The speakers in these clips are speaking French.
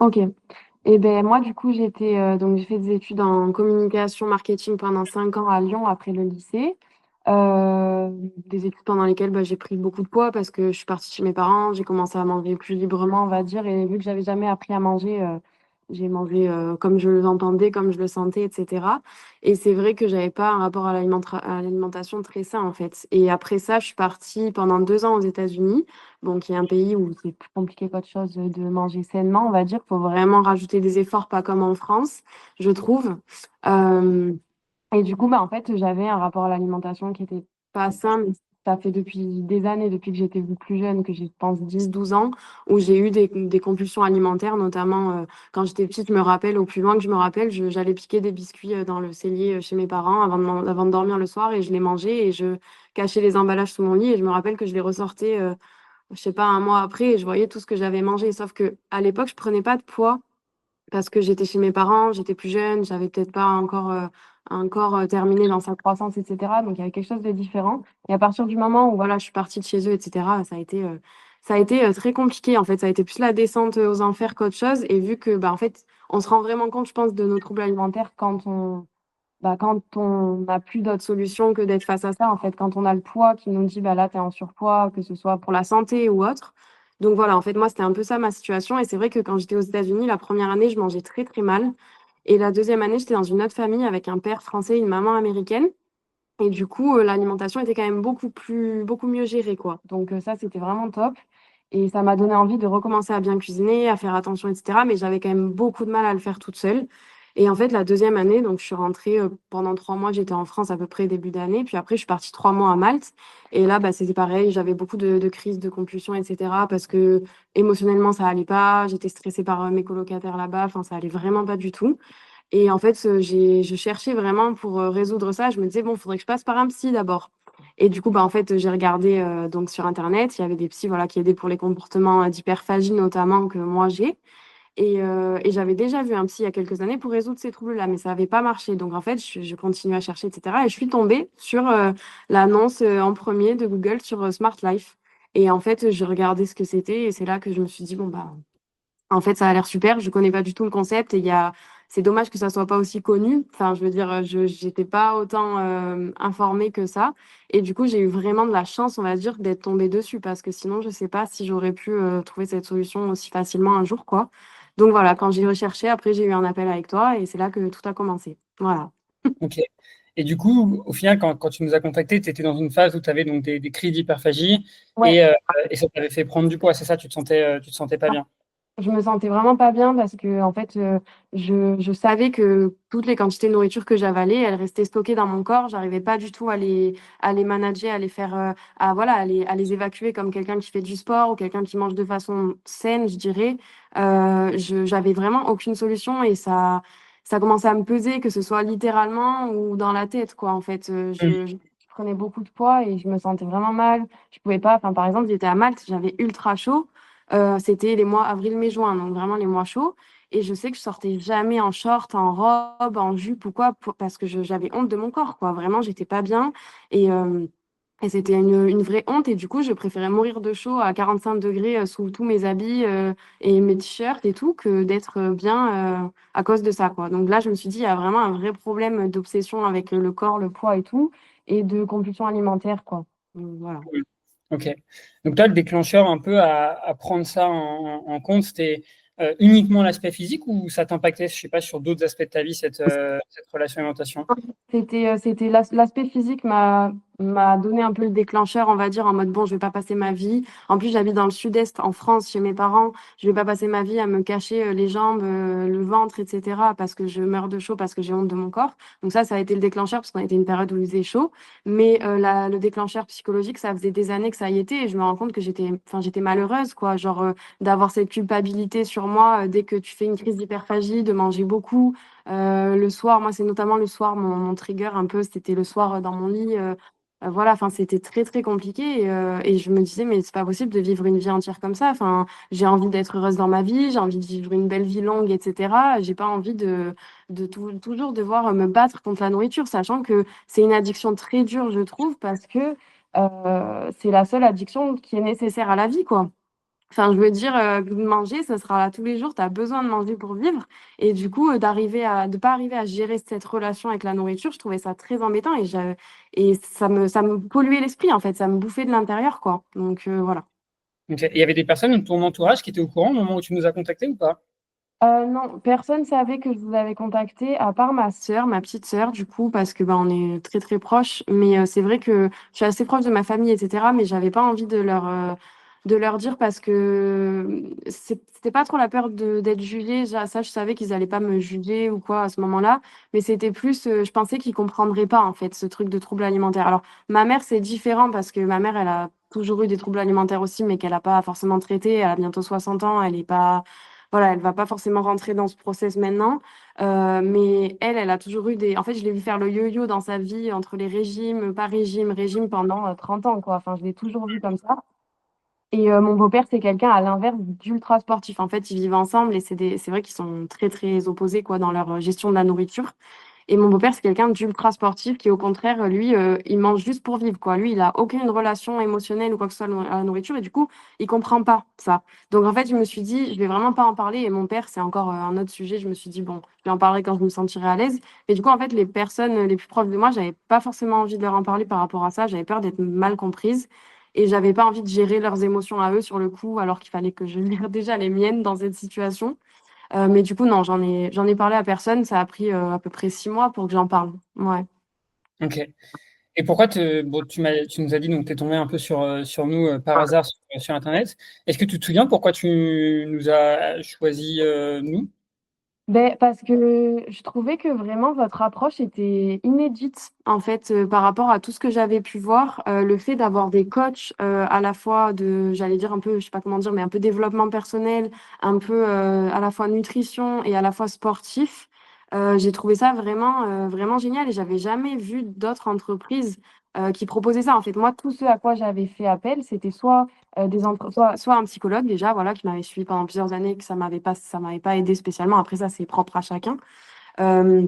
Ok. Et ben moi, du coup, j'ai fait des études en communication marketing pendant 5 ans à Lyon après le lycée. Euh, des études pendant lesquelles j'ai pris beaucoup de poids parce que je suis partie chez mes parents, j'ai commencé à manger plus librement, on va dire, et vu que j'avais jamais appris à manger, j'ai mangé comme je l'entendais, comme je le sentais, etc. Et c'est vrai que j'avais pas un rapport à l'alimentation très sain en fait. Et après ça, je suis partie pendant 2 ans aux États-Unis, bon, qui est un pays où c'est plus compliqué qu'autre chose de manger sainement, on va dire. Faut vraiment rajouter des efforts, pas comme en France, je trouve. Euh, et du coup, en fait, j'avais un rapport à l'alimentation qui était pas sain, mais ça fait depuis des années, depuis que j'étais plus jeune, que j'ai, je pense, 10 12 ans, où j'ai eu des compulsions alimentaires, notamment quand j'étais petite, je me rappelle, au plus loin que je me rappelle, j'allais piquer des biscuits dans le cellier chez mes parents avant de dormir le soir et je les mangeais et je cachais les emballages sous mon lit et je me rappelle que je les ressortais, je sais pas, un mois après et je voyais tout ce que j'avais mangé. Sauf que à l'époque, je prenais pas de poids parce que j'étais chez mes parents, j'étais plus jeune, j'avais peut-être pas encore un corps terminé dans sa croissance, etc. Donc il y avait quelque chose de différent. Et à partir du moment où voilà, je suis partie de chez eux, etc., ça a été très compliqué. En fait, ça a été plus la descente aux enfers qu'autre chose. Et vu que en fait, on se rend vraiment compte, je pense, de nos troubles alimentaires quand on n'a plus d'autre solution que d'être face à ça, en fait, quand on a le poids qui nous dit, là, tu es en surpoids, que ce soit pour la santé ou autre. Donc voilà, en fait, moi, c'était un peu ça ma situation. Et c'est vrai que quand j'étais aux États-Unis, la première année, je mangeais très, très mal. Et la deuxième année, j'étais dans une autre famille avec un père français et une maman américaine. Et du coup, l'alimentation était quand même beaucoup mieux gérée, quoi. Donc ça, c'était vraiment top. Et ça m'a donné envie de recommencer à bien cuisiner, à faire attention, etc. Mais j'avais quand même beaucoup de mal à le faire toute seule. Et en fait, la deuxième année, donc je suis rentrée pendant 3 mois, j'étais en France à peu près début d'année. Puis après, je suis partie 3 mois à Malte. Et là, c'était pareil, j'avais beaucoup de crises de compulsion, etc. Parce que émotionnellement, ça allait pas. J'étais stressée par mes colocataires là-bas. Enfin, ça allait vraiment pas du tout. Et en fait, je cherchais vraiment pour résoudre ça. Je me disais, bon, il faudrait que je passe par un psy d'abord. Et du coup, en fait, j'ai regardé donc sur Internet, il y avait des psys voilà, qui aidaient pour les comportements d'hyperphagie notamment que moi j'ai. Et j'avais déjà vu un psy il y a quelques années pour résoudre ces troubles-là, mais ça n'avait pas marché. Donc en fait, je continue à chercher, etc. Et je suis tombée sur l'annonce en premier de Google sur Smart Life. Et en fait, je regardais ce que c'était et c'est là que je me suis dit, bon, en fait, ça a l'air super. Je connais pas du tout le concept et c'est dommage que ça soit pas aussi connu. Enfin, je veux dire, j'étais pas autant informée que ça. Et du coup, j'ai eu vraiment de la chance, on va dire, d'être tombée dessus parce que sinon, je sais pas si j'aurais pu trouver cette solution aussi facilement un jour, quoi. Donc voilà, quand j'ai recherché, après, j'ai eu un appel avec toi et c'est là que tout a commencé. Voilà. Ok. Et du coup, au final, quand tu nous as contactés, tu étais dans une phase où tu avais donc des crises d'hyperphagie Ouais. et ça t'avait fait prendre du poids, c'est ça? Tu te sentais pas bien. Je me sentais vraiment pas bien parce que en fait, je savais que toutes les quantités de nourriture que j'avalais, elles restaient stockées dans mon corps. J'arrivais pas du tout à les manager, à les faire, à les évacuer comme quelqu'un qui fait du sport ou quelqu'un qui mange de façon saine, je dirais. J'avais vraiment aucune solution et ça commençait à me peser, que ce soit littéralement ou dans la tête, quoi. En fait, je prenais beaucoup de poids et je me sentais vraiment mal. Je pouvais pas. Enfin, par exemple, j'étais à Malte, j'avais ultra chaud. C'était les mois avril, mai, juin, donc vraiment les mois chauds. Et je sais que je sortais jamais en short, en robe, en jupe ou quoi, parce que j'avais honte de mon corps, quoi. Vraiment, j'étais pas bien. Et, euh, et c'était une vraie honte. Et du coup, je préférais mourir de chaud à 45 degrés sous tous mes habits et mes t-shirts et tout, que d'être bien à cause de ça, quoi. Donc là, je me suis dit, il y a vraiment un vrai problème d'obsession avec le corps, le poids et tout, et de compulsion alimentaire, quoi. Donc, voilà. Cool. Ok. Donc toi, le déclencheur un peu à prendre ça en compte, c'était uniquement l'aspect physique ou ça t'impactait, je sais pas, sur d'autres aspects de ta vie, cette relation alimentation? C'était l'aspect physique m'a donné un peu le déclencheur, on va dire, en mode bon, je vais pas passer ma vie. En plus, j'habite dans le sud-est, en France, chez mes parents. Je vais pas passer ma vie à me cacher les jambes, le ventre, etc. parce que je meurs de chaud, parce que j'ai honte de mon corps. Donc ça a été le déclencheur parce qu'on était une période où il faisait chaud. Mais le déclencheur psychologique, ça faisait des années que ça y était et je me rends compte que j'étais malheureuse, quoi. Genre d'avoir cette culpabilité sur moi dès que tu fais une crise d'hyperphagie, de manger beaucoup. Le soir, moi, c'est notamment le soir, mon trigger un peu, c'était le soir dans mon lit. Voilà, enfin, c'était très, très compliqué. Et je me disais, mais c'est pas possible de vivre une vie entière comme ça. Enfin, j'ai envie d'être heureuse dans ma vie, j'ai envie de vivre une belle vie longue, etc. J'ai pas envie toujours devoir me battre contre la nourriture, sachant que c'est une addiction très dure, je trouve, parce que c'est la seule addiction qui est nécessaire à la vie, quoi. Enfin, je veux dire, manger, ça sera là tous les jours, tu as besoin de manger pour vivre. Et du coup, de pas arriver à gérer cette relation avec la nourriture, je trouvais ça très embêtant et ça me polluait l'esprit, en fait, ça me bouffait de l'intérieur, quoi. Donc, voilà. Donc, il y avait des personnes de ton entourage qui étaient au courant au moment où tu nous as contactés ou pas? Non, personne savait que je vous avais contacté, à part ma sœur, ma petite sœur, du coup, parce que bah, on est très très proches. Mais c'est vrai que je suis assez proche de ma famille, etc. Mais j'avais pas envie de leur dire parce que c'était pas trop la peur d'être jugée. Ça, je savais qu'ils allaient pas me juger ou quoi à ce moment-là. Mais c'était plus, je pensais qu'ils comprendraient pas, en fait, ce truc de troubles alimentaires. Alors, ma mère, c'est différent parce que ma mère, elle a toujours eu des troubles alimentaires aussi, mais qu'elle a pas forcément traité. Elle a bientôt 60 ans, elle est pas voilà, elle va pas forcément rentrer dans ce process maintenant, mais elle a toujours eu des. En fait, je l'ai vu faire le yo-yo dans sa vie entre les régimes, pas régime, régime pendant 30 ans, quoi. Enfin, je l'ai toujours vu comme ça. Et mon beau-père, c'est quelqu'un à l'inverse d'ultra sportif. En fait, ils vivent ensemble et c'est vrai qu'ils sont très, très opposés, quoi, dans leur gestion de la nourriture. Et mon beau-père, c'est quelqu'un d'ultra sportif qui, au contraire, lui, il mange juste pour vivre, quoi. Lui, il a aucune relation émotionnelle ou quoi que ce soit à la nourriture et du coup, il comprend pas ça. Donc, en fait, je me suis dit, je vais vraiment pas en parler. Et mon père, c'est encore un autre sujet. Je me suis dit, bon, je vais en parler quand je me sentirai à l'aise. Mais du coup, en fait, les personnes les plus proches de moi, j'avais pas forcément envie de leur en parler par rapport à ça. J'avais peur d'être mal comprise et j'avais pas envie de gérer leurs émotions à eux sur le coup, alors qu'il fallait que je gère déjà les miennes dans cette situation. Mais du coup, non, j'en ai parlé à personne. Ça a pris à peu près 6 mois pour que j'en parle. Ouais. Ok. Et pourquoi bon, tu nous as dit donc tu es tombé un peu sur nous par hasard sur Internet. Est-ce que tu te souviens pourquoi tu nous as choisi nous? Ben, parce que je trouvais que vraiment votre approche était inédite en fait par rapport à tout ce que j'avais pu voir. Le fait d'avoir des coachs à la fois j'allais dire un peu, je sais pas comment dire, mais un peu développement personnel, un peu à la fois nutrition et à la fois sportif. J'ai trouvé ça vraiment vraiment génial et j'avais jamais vu d'autres entreprises qui proposaient ça. En fait, moi, tout ce à quoi j'avais fait appel, c'était soit un psychologue déjà, voilà, qui m'avait suivi pendant plusieurs années, que ça m'avait pas aidé spécialement. Après ça, c'est propre à chacun. Euh,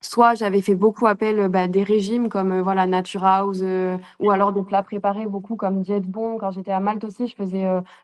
Soit j'avais fait beaucoup appel bah, des régimes comme voilà Nature House ou alors des plats préparés beaucoup comme Diète Bon. Quand j'étais à Malte aussi,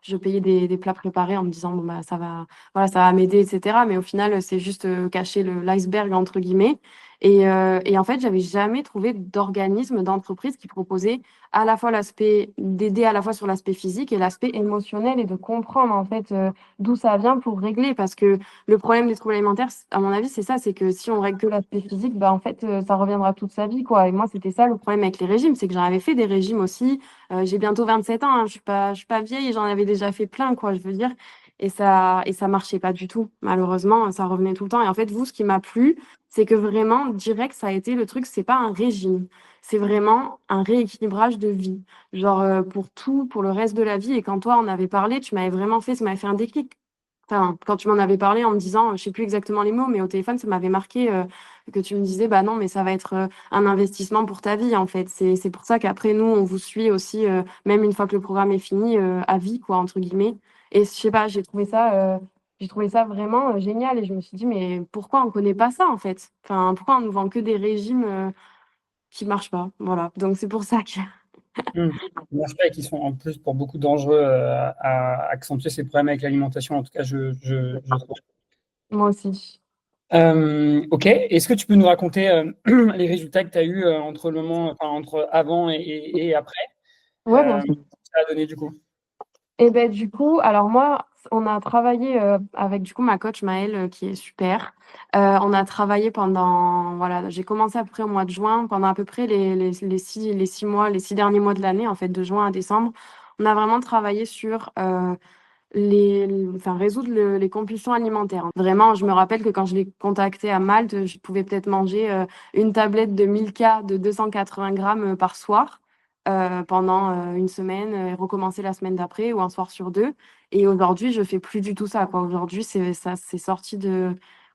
je payais des plats préparés en me disant bon bah ça va voilà ça va m'aider etc. Mais au final c'est juste cacher l'iceberg entre guillemets. Et en fait j'avais jamais trouvé d'organisme d'entreprise qui proposait à la fois l'aspect d'aider à la fois sur l'aspect physique et l'aspect émotionnel et de comprendre en fait d'où ça vient pour régler parce que le problème des troubles alimentaires, à mon avis, c'est ça, c'est que si on règle que l'aspect physique, bah en fait, ça reviendra toute sa vie, quoi. Et moi, c'était ça le problème avec les régimes, c'est que j'en avais fait des régimes aussi. J'ai bientôt 27 ans, hein, je suis pas vieille, j'en avais déjà fait plein, quoi, je veux dire. Et ça marchait pas du tout. Malheureusement, ça revenait tout le temps. Et en fait, vous, ce qui m'a plu, c'est que vraiment, direct, ça a été le truc, c'est pas un régime. C'est vraiment un rééquilibrage de vie. Genre, pour tout, pour le reste de la vie. Et quand toi, on avait parlé, tu m'avais vraiment fait, ça m'avait fait un déclic. Enfin, quand tu m'en avais parlé en me disant, je sais plus exactement les mots, mais au téléphone, ça m'avait marqué que tu me disais, bah non, mais ça va être un investissement pour ta vie, en fait. C'est pour ça qu'après, nous, on vous suit aussi, même une fois que le programme est fini, à vie, quoi, entre guillemets. Et je sais pas, j'ai trouvé ça vraiment génial et je me suis dit, mais pourquoi on connaît pas ça, en fait? Enfin, pourquoi on nous vend que des régimes qui marchent pas? Voilà. Donc, c'est pour ça que Hmm. Qui marchent pas et qui sont en plus pour beaucoup dangereux à accentuer ces problèmes avec l'alimentation. En tout cas, je trouve. moi aussi. Ok. Est-ce que tu peux nous raconter les résultats que tu as eus entre le moment, enfin, entre avant et après? Ouais, bien sûr. Ça a donné du coup. Et ben du coup, alors moi, on a travaillé avec du coup ma coach Maëlle qui est super. On a travaillé pendant, voilà, j'ai commencé à peu près au mois de juin, pendant à peu près les 6 mois, les 6 derniers mois de l'année, en fait, de juin à décembre. On a vraiment travaillé sur enfin, résoudre les compulsions alimentaires. Vraiment, je me rappelle que quand je l'ai contacté à Malte, je pouvais peut-être manger une tablette de Milka de 280 grammes par soir pendant une semaine et recommencer la semaine d'après ou un soir sur deux. Et aujourd'hui, je fais plus du tout ça, quoi. Aujourd'hui, c'est sorti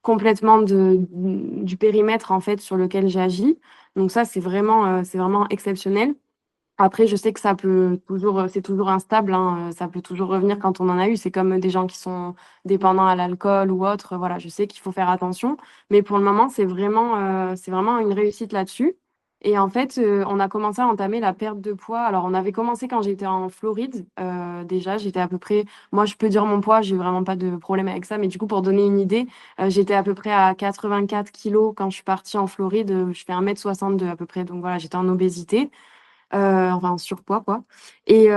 complètement du périmètre en fait sur lequel j'agis. Donc ça, c'est vraiment exceptionnel. Après, je sais que ça peut toujours, c'est toujours instable, hein, ça peut toujours revenir quand on en a eu. C'est comme des gens qui sont dépendants à l'alcool ou autre. Voilà, je sais qu'il faut faire attention. Mais pour le moment, c'est vraiment une réussite là-dessus. Et en fait, on a commencé à entamer la perte de poids. Alors, on avait commencé quand j'étais en Floride. Déjà, j'étais à peu près, moi, je peux dire mon poids, j'ai vraiment pas de problème avec ça. Mais du coup, pour donner une idée, j'étais à peu près à 84 kilos quand je suis partie en Floride. Je fais 1,62 m à peu près. Donc voilà, j'étais en obésité, enfin en surpoids, quoi. Et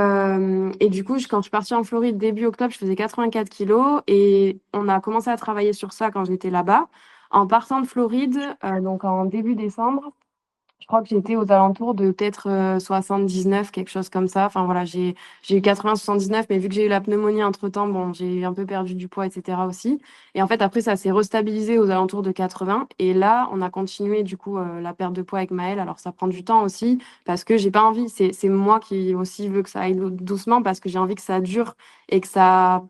du coup, quand je suis partie en Floride début octobre, je faisais 84 kilos et on a commencé à travailler sur ça quand j'étais là-bas. En partant de Floride, donc en début décembre, je crois que j'étais aux alentours de peut-être 79, quelque chose comme ça. Enfin voilà, j'ai eu 80, 79, mais vu que j'ai eu la pneumonie entre-temps, bon, j'ai un peu perdu du poids, etc. aussi. Et en fait, après, ça s'est restabilisé aux alentours de 80. Et là, on a continué du coup la perte de poids avec Maëlle. Alors ça prend du temps aussi parce que j'ai pas envie. C'est moi qui aussi veux que ça aille doucement parce que j'ai envie que ça dure et que ça.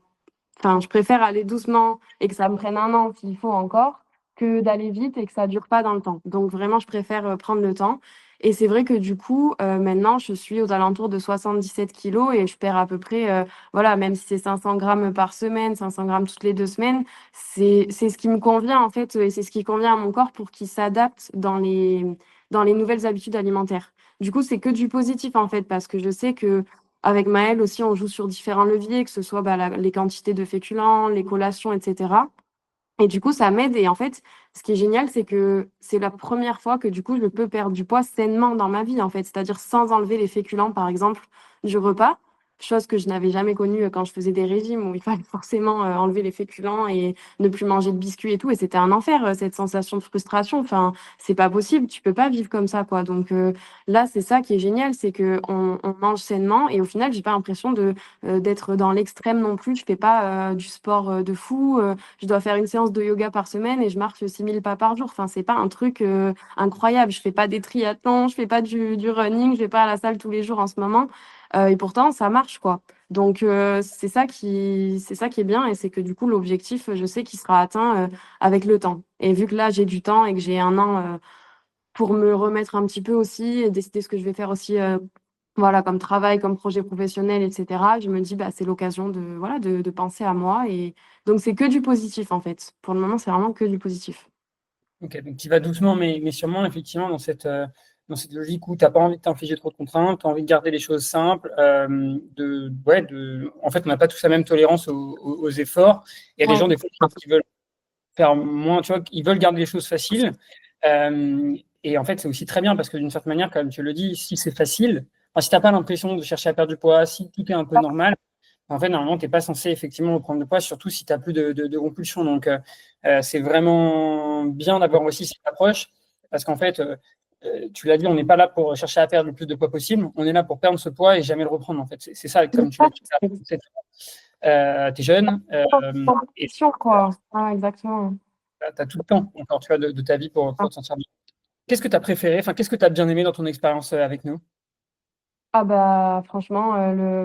Enfin, je préfère aller doucement et que ça me prenne un an s'il faut encore que d'aller vite et que ça dure pas dans le temps. Donc vraiment, je préfère prendre le temps. Et c'est vrai que du coup, maintenant, je suis aux alentours de 77 kilos et je perds à peu près, voilà, même si c'est 500 grammes par semaine, 500 grammes toutes les 2 semaines, c'est ce qui me convient en fait et c'est ce qui convient à mon corps pour qu'il s'adapte dans les nouvelles habitudes alimentaires. Du coup, c'est que du positif en fait parce que je sais que avec Maëlle aussi, on joue sur différents leviers, que ce soit bah, les quantités de féculents, les collations, etc. Et du coup, ça m'aide. Et en fait, ce qui est génial, c'est que c'est la première fois que du coup, je peux perdre du poids sainement dans ma vie, en fait. C'est-à-dire sans enlever les féculents, par exemple, du repas. Chose que je n'avais jamais connue quand je faisais des régimes où il fallait forcément enlever les féculents et ne plus manger de biscuits et tout. Et c'était un enfer, cette sensation de frustration. Enfin, c'est pas possible. Tu peux pas vivre comme ça, quoi. Donc là, c'est ça qui est génial, c'est que on mange sainement et au final, j'ai pas l'impression d'être dans l'extrême non plus. Je fais pas du sport de fou. Je dois faire une séance de yoga par semaine et je marche 6000 pas par jour. Enfin, c'est pas un truc incroyable. Je fais pas des triathlons, je fais pas du running, je vais pas à la salle tous les jours en ce moment. Et pourtant, ça marche, quoi. Donc, c'est ça qui est bien et c'est que du coup, l'objectif, je sais qu'il sera atteint avec le temps. Et vu que là, j'ai du temps et que j'ai un an pour me remettre un petit peu aussi et décider ce que je vais faire aussi voilà, comme travail, comme projet professionnel, etc. Je me dis, bah, c'est l'occasion voilà, de penser à moi. Et donc, c'est que du positif, en fait. Pour le moment, c'est vraiment que du positif. Ok, donc tu vas doucement, mais sûrement, effectivement, dans cette logique où tu n'as pas envie de t'infliger trop de contraintes, tu as envie de garder les choses simples. En fait, on n'a pas tous la même tolérance aux efforts. Il y a des Ouais. gens, des fois, qui veulent faire moins, tu vois, ils veulent garder les choses faciles. Et en fait, c'est aussi très bien parce que d'une certaine manière, comme tu le dis, si c'est facile, enfin, si tu n'as pas l'impression de chercher à perdre du poids, si tout est un peu normal, en fait, normalement, tu n'es pas censé effectivement reprendre de poids, surtout si tu n'as plus de compulsion. Donc, c'est vraiment bien d'avoir aussi cette approche parce qu'en fait, tu l'as dit, on n'est pas là pour chercher à perdre le plus de poids possible. On est là pour perdre ce poids et jamais le reprendre. En fait, c'est ça, comme tu l'as dit. Tu es jeune et tu Compétition, quoi. Ah, exactement. as tout le temps encore tu vois, de ta vie pour te sentir bien. Qu'est-ce que tu as préféré, enfin, qu'est-ce que tu as bien aimé dans ton expérience avec nous? Ah bah franchement,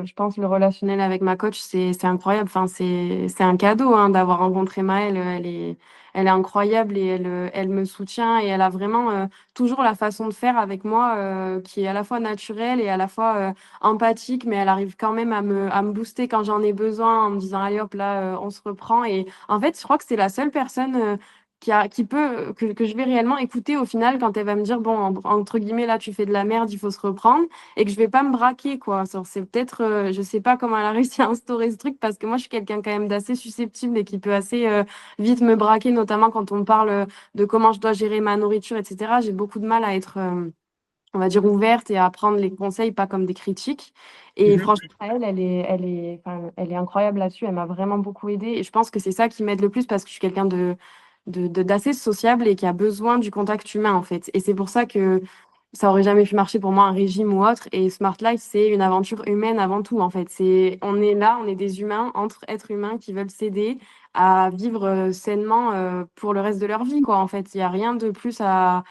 je pense le relationnel avec ma coach, c'est incroyable. Enfin, c'est un cadeau hein, d'avoir rencontré Maëlle. Elle est incroyable et elle me soutient et elle a vraiment toujours la façon de faire avec moi qui est à la fois naturelle et à la fois empathique, mais elle arrive quand même à me booster quand j'en ai besoin en me disant allez hop là, on se reprend. Et en fait, je crois que c'est la seule personne qui peut que je vais réellement écouter au final quand elle va me dire bon entre guillemets là tu fais de la merde, il faut se reprendre et que je vais pas me braquer, quoi. C'est peut-être, je sais pas comment elle a réussi à instaurer ce truc parce que moi, je suis quelqu'un quand même d'assez susceptible et qui peut assez vite me braquer, notamment quand on me parle de comment je dois gérer ma nourriture, etc. J'ai beaucoup de mal à être, on va dire, ouverte et à prendre les conseils, pas comme des critiques. Et Mhm. franchement, enfin, elle est incroyable là-dessus. Elle m'a vraiment beaucoup aidée. Et je pense que c'est ça qui m'aide le plus parce que je suis quelqu'un d'assez sociable et qui a besoin du contact humain, en fait. Et c'est pour ça que ça aurait jamais pu marcher pour moi un régime ou autre. Et Smart Life, c'est une aventure humaine avant tout, en fait. On est là, on est des humains entre êtres humains qui veulent s'aider à vivre sainement pour le reste de leur vie, quoi. En fait, il n'y a rien de plus à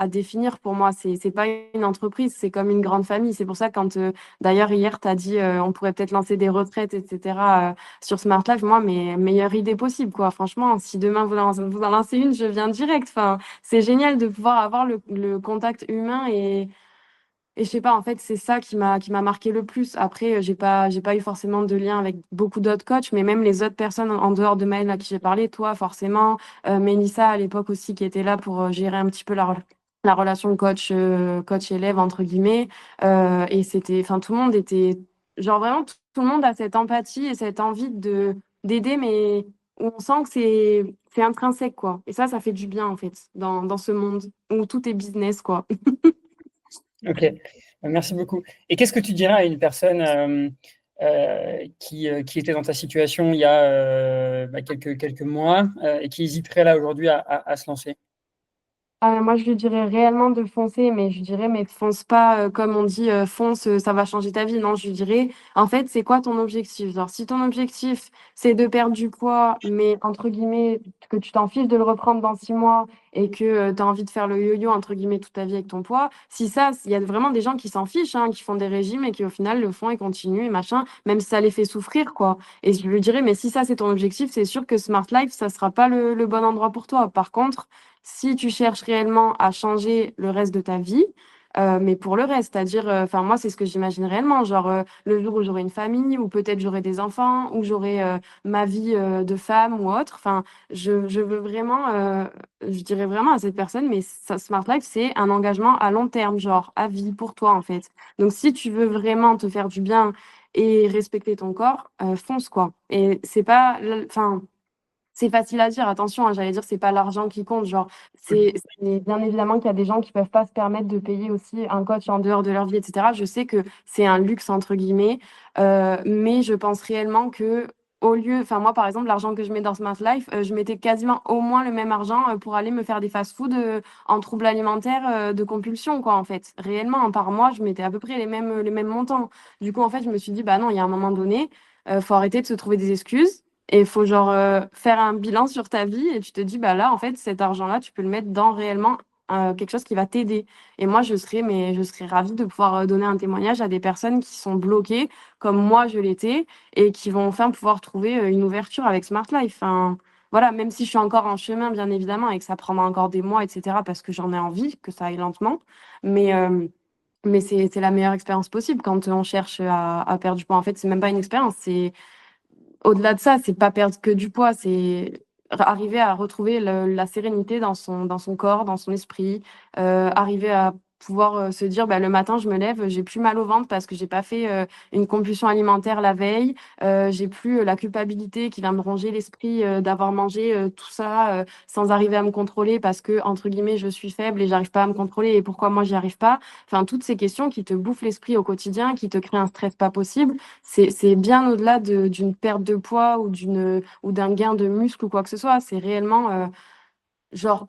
définir pour moi. C'est pas une entreprise, c'est comme une grande famille. C'est pour ça que quand, d'ailleurs, hier, tu as dit on pourrait peut-être lancer des retraites, etc. Sur Smart Life, moi, mes meilleure idée possible, quoi. Franchement, si demain vous en lancez une, je viens direct. Enfin, c'est génial de pouvoir avoir le contact humain et je sais pas, en fait, c'est ça qui m'a marqué le plus. Après, j'ai pas eu forcément de lien avec beaucoup d'autres coachs, mais même les autres personnes en dehors de Maëlle à qui j'ai parlé, toi, forcément, Mélissa à l'époque aussi qui était là pour gérer un petit peu la relation coach-élève, entre guillemets. Et c'était, enfin, tout le monde était, genre vraiment, tout le monde a cette empathie et cette envie d'aider, mais où on sent que c'est intrinsèque, quoi. Et ça fait du bien, en fait, dans ce monde où tout est business, quoi. Ok, merci beaucoup. Et qu'est-ce que tu dirais à une personne qui était dans ta situation il y a quelques mois et qui hésiterait là aujourd'hui à se lancer? Moi, je lui dirais réellement de foncer, mais je lui dirais, mais fonce pas, comme on dit, fonce, ça va changer ta vie. Non, je lui dirais, en fait, c'est quoi ton objectif? Genre, si ton objectif, c'est de perdre du poids, mais entre guillemets, que tu t'en fiches de le reprendre dans 6 mois et que tu as envie de faire le yo-yo, entre guillemets, toute ta vie avec ton poids, si ça, il y a vraiment des gens qui s'en fichent, hein, qui font des régimes et qui au final le font et continuent et machin, même si ça les fait souffrir, quoi. Et je lui dirais, mais si ça, c'est ton objectif, c'est sûr que Smart Life, ça sera pas le bon endroit pour toi. Par contre, si tu cherches réellement à changer le reste de ta vie, mais pour le reste, c'est-à-dire, enfin moi c'est ce que j'imagine réellement, genre le jour où j'aurai une famille, ou peut-être j'aurai des enfants, ou j'aurai ma vie de femme ou autre. Enfin, je veux vraiment, je dirais vraiment à cette personne, mais Smart Life c'est un engagement à long terme, genre à vie pour toi en fait. Donc si tu veux vraiment te faire du bien et respecter ton corps, fonce quoi. Et c'est pas, enfin c'est facile à dire, attention, hein, j'allais dire, c'est pas l'argent qui compte. Genre, bien évidemment qu'il y a des gens qui peuvent pas se permettre de payer aussi un coach en dehors de leur vie, etc. Je sais que c'est un luxe, entre guillemets, mais je pense réellement que au lieu, enfin, moi, par exemple, l'argent que je mets dans Smart Life, je mettais quasiment au moins le même argent pour aller me faire des fast-food en troubles alimentaires de compulsion, quoi, en fait. Réellement, hein, par mois, je mettais à peu près les mêmes montants. Du coup, en fait, je me suis dit, bah non, il y a un moment donné, faut arrêter de se trouver des excuses. Et il faut genre faire un bilan sur ta vie et tu te dis, bah là, en fait, cet argent-là, tu peux le mettre dans réellement quelque chose qui va t'aider. Et moi, je serais ravie de pouvoir donner un témoignage à des personnes qui sont bloquées, comme moi, je l'étais, et qui vont enfin pouvoir trouver une ouverture avec Smart Life. Enfin, voilà, même si je suis encore en chemin, bien évidemment, et que ça prendra encore des mois, etc., parce que j'en ai envie, que ça aille lentement. Mais, euh, mais c'est la meilleure expérience possible quand on cherche à perdre du poids. En fait, c'est même pas une expérience, c'est au-delà de ça, c'est pas perdre que du poids, c'est arriver à retrouver la sérénité dans son corps, dans son esprit, arriver à pouvoir se dire bah, le matin je me lève, j'ai plus mal au ventre parce que j'ai pas fait une compulsion alimentaire la veille, j'ai plus la culpabilité qui vient me ronger l'esprit d'avoir mangé tout ça sans arriver à me contrôler parce que entre guillemets je suis faible et j'arrive pas à me contrôler et pourquoi moi j'y arrive pas. Enfin toutes ces questions qui te bouffent l'esprit au quotidien, qui te créent un stress pas possible. C'est bien au-delà d'une perte de poids ou d'un gain de muscle ou quoi que ce soit. C'est réellement genre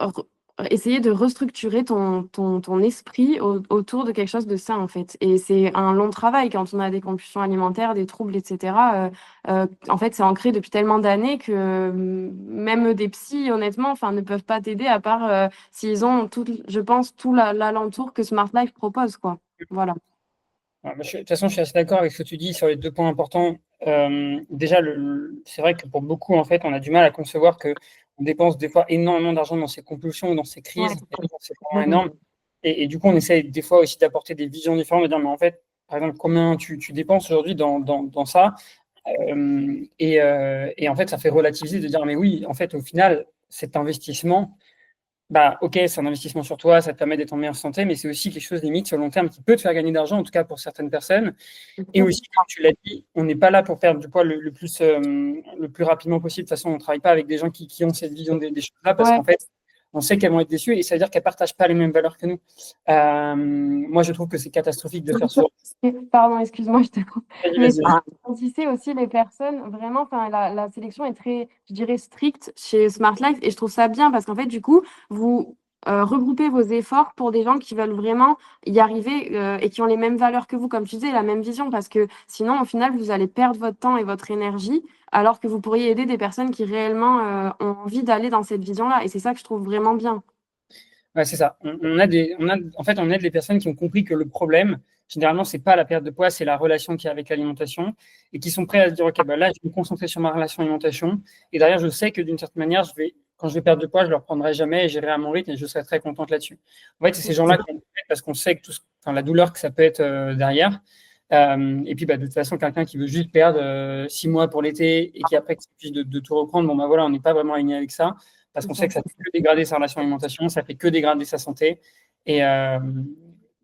essayer de restructurer ton esprit autour de quelque chose de sain en fait. Et c'est un long travail quand on a des compulsions alimentaires, des troubles, etc. En fait, c'est ancré depuis tellement d'années que même des psys, honnêtement, enfin, ne peuvent pas t'aider à part s'ils ont tout, je pense, tout l'alentour que Smart Life propose, quoi. Voilà. De toute façon, je suis assez d'accord avec ce que tu dis sur les deux points importants. Déjà, c'est vrai que pour beaucoup, en fait, on a du mal à concevoir que on dépense des fois énormément d'argent dans ces compulsions ou dans ces Ouais, crises. Et c'est vraiment énorme. Et du coup, on essaye des fois aussi d'apporter des visions différentes, de dire, mais en fait, par exemple, combien tu dépenses aujourd'hui dans ça? Et en fait, ça fait relativiser de dire, mais oui, en fait, au final, cet investissement, bah, ok, c'est un investissement sur toi, ça te permet d'être en meilleure santé, mais c'est aussi quelque chose limite sur le long terme qui peut te faire gagner d'argent, en tout cas pour certaines personnes. Et aussi, comme tu l'as dit, on n'est pas là pour perdre du poids le plus rapidement possible. De toute façon, on ne travaille pas avec des gens qui ont cette vision des choses-là parce ouais. qu'en fait, on sait qu'elles vont être déçues et ça veut dire qu'elles ne partagent pas les mêmes valeurs que nous. Moi, je trouve que c'est catastrophique de faire ce genre. Pardon, excuse-moi, je te coupe. Vas-y, Mais vas-y. choisissez aussi les personnes, vraiment, enfin, la sélection est très, je dirais, stricte chez Smart Life et je trouve ça bien parce qu'en fait, du coup, vous regroupez vos efforts pour des gens qui veulent vraiment y arriver et qui ont les mêmes valeurs que vous, comme tu disais, la même vision parce que sinon, au final, vous allez perdre votre temps et votre énergie alors que vous pourriez aider des personnes qui réellement ont envie d'aller dans cette vision-là et c'est ça que je trouve vraiment bien. Ouais, c'est ça. En fait, on aide les personnes qui ont compris que le problème, généralement, c'est pas la perte de poids, c'est la relation qu'il y a avec l'alimentation et qui sont prêts à se dire, OK, bah là, je vais me concentrer sur ma relation alimentation. Et derrière, je sais que d'une certaine manière, quand je vais perdre de poids, je ne le reprendrai jamais et j'irai à mon rythme et je serai très contente là-dessus. En fait, c'est ces gens-là qu'on aide parce qu'on sait que enfin, la douleur que ça peut être derrière. Et puis, bah, de toute façon, quelqu'un qui veut juste perdre 6 mois pour l'été et qui après s'affiche de tout reprendre, bon, bah voilà, on n'est pas vraiment aligné avec ça parce qu'on sait que ça fait que dégrader sa relation à l'alimentation, ça fait que dégrader sa santé. Et, euh,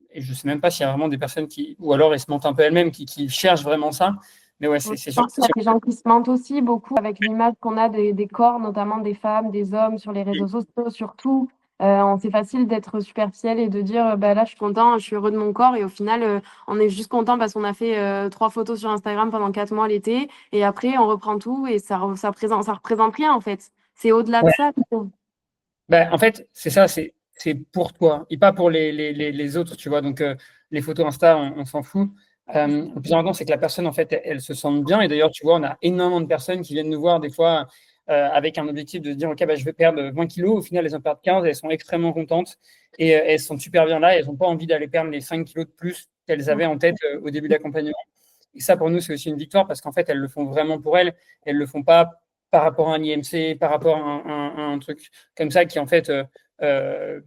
et je ne sais même pas s'il y a vraiment des personnes qui, ou alors elles se mentent un peu elles-mêmes, qui cherchent vraiment ça. Mais ouais, Je c'est sûr. pense qu'il y a des gens qui se mentent aussi beaucoup avec l'image qu'on a des corps, notamment des femmes, des hommes sur les réseaux sociaux, surtout. C'est facile d'être superficiel et de dire bah là je suis content, je suis heureux de mon corps et au final on est juste content parce qu'on a fait 3 photos sur Instagram pendant 4 mois l'été et après on reprend tout et ça représente rien en fait. C'est au-delà de Ouais. ça. Je trouve. Ben, en fait, c'est ça, c'est pour toi et pas pour les autres, tu vois. Donc, les photos Insta, on s'en fout. Le plus important, c'est que la personne, en fait, elle se sente bien. Et d'ailleurs, tu vois, on a énormément de personnes qui viennent nous voir des fois avec un objectif de se dire, OK, bah, je vais perdre 20 kilos. Au final, elles en perdent 15 et elles sont extrêmement contentes et elles sont super bien là. Et elles n'ont pas envie d'aller perdre les 5 kilos de plus qu'elles avaient en tête au début de l'accompagnement. Et ça, pour nous, c'est aussi une victoire parce qu'en fait, elles le font vraiment pour elles. Elles le font pas par rapport à un IMC, par rapport à un truc comme ça qui, en fait, euh,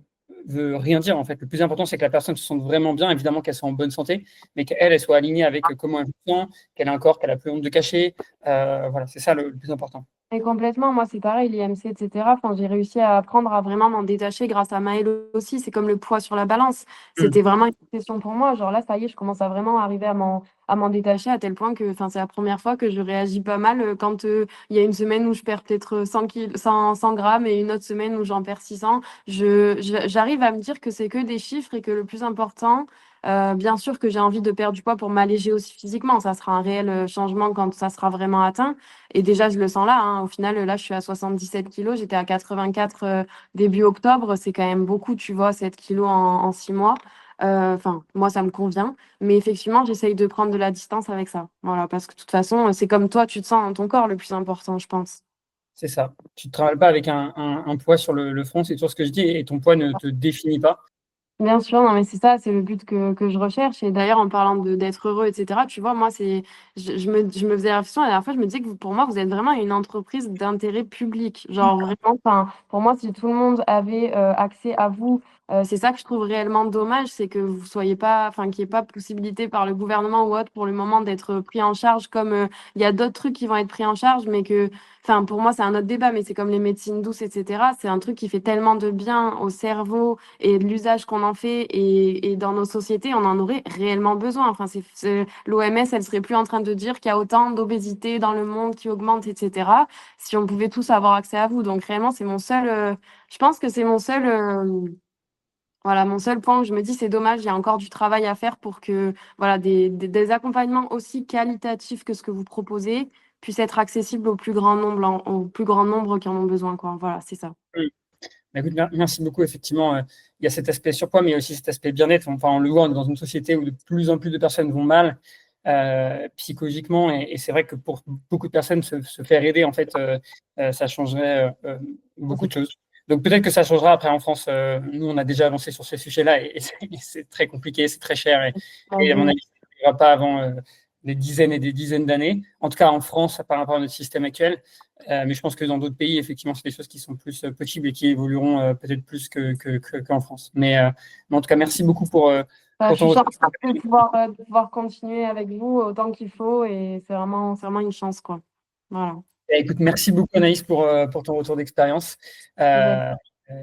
veut rien dire. En fait, le plus important, c'est que la personne se sente vraiment bien, évidemment qu'elle soit en bonne santé, mais qu'elle elle soit alignée avec comment elle se sent, qu'elle a un corps qu'elle a plus honte de cacher. Voilà, c'est ça le plus important. Et complètement, moi c'est pareil, l'IMC, etc. Enfin, j'ai réussi à apprendre à vraiment m'en détacher grâce à Maëlle aussi. C'est comme le poids sur la balance. Mm. C'était vraiment une question pour moi. Genre là, ça y est, je commence à vraiment arriver à m'en détacher à tel point que enfin, c'est la première fois que je réagis pas mal quand il y a une semaine où je perds peut-être 100 grammes et une autre semaine où j'en perds 600. J'arrive à me dire que c'est que des chiffres et que le plus important, bien sûr que j'ai envie de perdre du poids pour m'alléger aussi physiquement. Ça sera un réel changement quand ça sera vraiment atteint. Et déjà, je le sens là, hein. Au final, là, je suis à 77 kilos. J'étais à 84 début octobre. C'est quand même beaucoup, tu vois, 7 kilos en 6 mois. Enfin, moi, ça me convient. Mais effectivement, j'essaye de prendre de la distance avec ça. Voilà, parce que de toute façon, c'est comme toi, tu te sens dans ton corps le plus important, je pense. C'est ça. Tu ne travailles pas avec un poids sur le front, c'est toujours ce que je dis, et ton poids ne te définit pas. Bien sûr, non, mais c'est ça, c'est le but que je recherche. Et d'ailleurs, en parlant d'être heureux, etc., tu vois, moi, je me faisais la réflexion la dernière fois, je me disais que pour moi, vous êtes vraiment une entreprise d'intérêt public. Genre, vraiment, enfin, pour moi, si tout le monde avait accès à vous, c'est ça que je trouve réellement dommage, c'est que vous soyez pas, enfin, qu'il n'y ait pas possibilité par le gouvernement ou autre pour le moment d'être pris en charge comme il y a d'autres trucs qui vont être pris en charge, mais que enfin, pour moi, c'est un autre débat, mais c'est comme les médecines douces, etc. C'est un truc qui fait tellement de bien au cerveau et de l'usage qu'on en fait et dans nos sociétés, on en aurait réellement besoin. Enfin, l'OMS, elle serait plus en train de dire qu'il y a autant d'obésité dans le monde qui augmente, etc. Si on pouvait tous avoir accès à vous. Donc réellement, c'est mon seul, je pense que c'est mon seul point où je me dis c'est dommage, il y a encore du travail à faire pour que voilà, des accompagnements aussi qualitatifs que ce que vous proposez puissent être accessibles au plus grand nombre, au plus grand nombre qui en ont besoin, quoi. Voilà, c'est ça. Mm. Bah, écoute, merci beaucoup. Effectivement, il y a cet aspect surpoids, mais il y a aussi cet aspect bien-être. Enfin, on le voit, on est dans une société où de plus en plus de personnes vont mal psychologiquement, et c'est vrai que pour beaucoup de personnes, se faire aider, en fait, ça changerait beaucoup Beaucoup de choses. Donc peut-être que ça changera après en France. Nous, on a déjà avancé sur ces sujets-là, et c'est très compliqué, c'est très cher, et à mon avis, ça n'arrivera pas avant des dizaines et des dizaines d'années. En tout cas, en France, par rapport à notre système actuel. Mais je pense que dans d'autres pays, effectivement, c'est des choses qui sont plus possibles et qui évolueront peut-être plus qu'en France. Mais en tout cas, merci beaucoup Bah, pour je suis ton retour. chanceuse de pouvoir continuer avec vous autant qu'il faut et c'est vraiment une chance, quoi. Voilà. Et écoute, merci beaucoup, Anaïs, pour ton retour d'expérience. Ouais.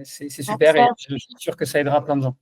C'est super Merci et à je suis sûr que ça aidera plein de gens.